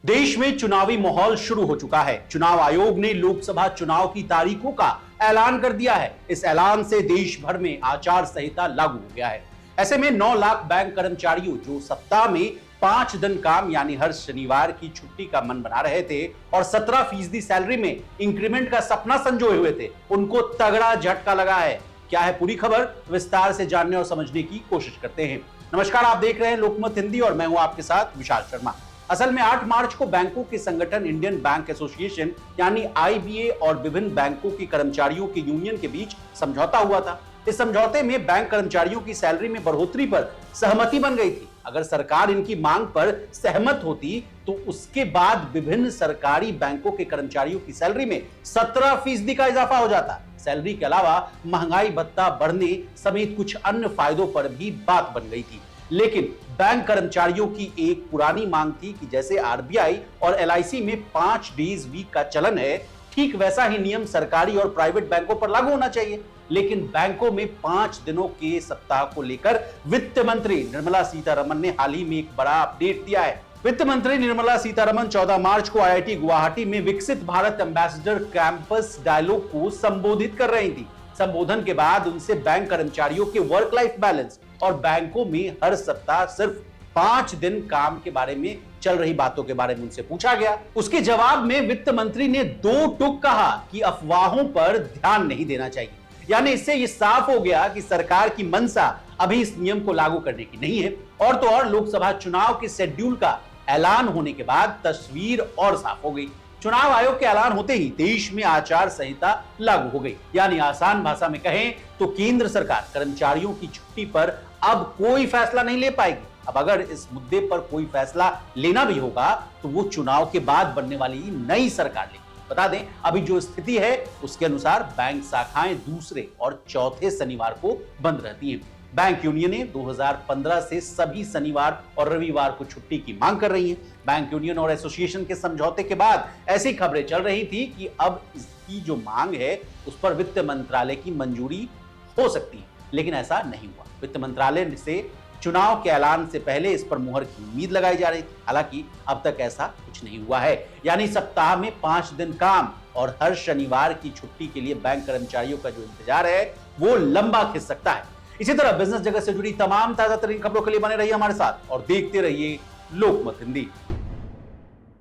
देश में चुनावी माहौल शुरू हो चुका है। चुनाव आयोग ने लोकसभा चुनाव की तारीखों का ऐलान कर दिया है। इस ऐलान से देश भर में आचार संहिता लागू हो गया है। ऐसे में 9 लाख बैंक कर्मचारियों जो सप्ताह में 5 दिन काम यानी हर शनिवार की छुट्टी का मन बना रहे थे और 17% सैलरी में इंक्रीमेंट का सपना संजोए हुए थे, उनको तगड़ा झटका लगा है। क्या है पूरी खबर, विस्तार से जानने और समझने की कोशिश करते हैं। नमस्कार, आप देख रहे हैं लोकमत हिंदी और मैं हूं आपके साथ विशाल शर्मा। असल में 8 मार्च को बैंकों के संगठन इंडियन बैंक एसोसिएशन यानी आईबीए और विभिन्न बैंकों के कर्मचारियों के यूनियन के बीच समझौता हुआ था। इस समझौते में बैंक कर्मचारियों की सैलरी में बढ़ोतरी पर सहमति बन गई थी। अगर सरकार इनकी मांग पर सहमत होती तो उसके बाद विभिन्न सरकारी बैंकों के कर्मचारियों की सैलरी में 17% का इजाफा हो जाता। सैलरी के अलावा महंगाई भत्ता बढ़ने समेत कुछ अन्य फायदों पर भी बात बन गई थी। लेकिन बैंक कर्मचारियों की एक पुरानी मांग थी कि जैसे आरबीआई और एलआईसी में 5 डेज वीक का चलन है, ठीक वैसा ही नियम सरकारी और प्राइवेट बैंकों पर लागू होना चाहिए। लेकिन बैंकों में 5 दिनों के सप्ताह को लेकर वित्त मंत्री निर्मला सीतारमण ने हाल ही में एक बड़ा अपडेट दिया है। वित्त मंत्री निर्मला सीतारमण 14 मार्च को आईआईटी गुवाहाटी में विकसित भारत एम्बेसडर कैंपस डायलॉग को संबोधित कर रही थी। संबोधन के बाद उनसे बैंक कर्मचारियों के वर्क लाइफ बैलेंस और बैंकों में हर सप्ताह सिर्फ 5 दिन काम के बारे में चल रही बातों के बारे में उनसे पूछा गया। उसके जवाब में वित्त मंत्री ने 2 टूक कहा कि अफवाहों पर ध्यान नहीं देना चाहिए। यानी इससे यह साफ हो गया कि सरकार की मंशा अभी इस नियम को लागू करने की नहीं है। और तो और लोकसभा चुनाव के शेड्यूल का ऐलान होने के बाद तस्वीर और साफ हो गई। चुनाव आयोग के ऐलान होते ही देश में आचार संहिता लागू हो गई। यानी आसान भाषा में कहें तो केंद्र सरकार कर्मचारियों की छुट्टी पर अब कोई फैसला नहीं ले पाएगी। अब अगर इस मुद्दे पर कोई फैसला लेना भी होगा तो वो चुनाव के बाद बनने वाली नई सरकार लेगी। बता दें, अभी जो स्थिति है उसके अनुसार बैंक शाखाएं दूसरे और चौथे शनिवार को बंद रहती हैं। बैंक यूनियनें 2015 से सभी शनिवार और रविवार को छुट्टी की मांग कर रही हैं। बैंक यूनियन और एसोसिएशन के समझौते के बाद ऐसी खबरें चल रही थी कि अब इसकी जो मांग है उस पर वित्त मंत्रालय की मंजूरी हो सकती है, लेकिन ऐसा नहीं हुआ। वित्त मंत्रालय से चुनाव के ऐलान से पहले इस पर मुहर की उम्मीद लगाई जा रही थी। हालांकि अब तक ऐसा कुछ नहीं हुआ है। यानी सप्ताह में 5 दिन काम और हर शनिवार की छुट्टी के लिए बैंक कर्मचारियों का जो इंतजार है वो लंबा खिंच सकता है। इसी तरह बिजनेस जगत से जुड़ी तमाम ताजा तरीन खबरों के लिए बने रहिए हमारे साथ और देखते रहिए लोकमत हिंदी।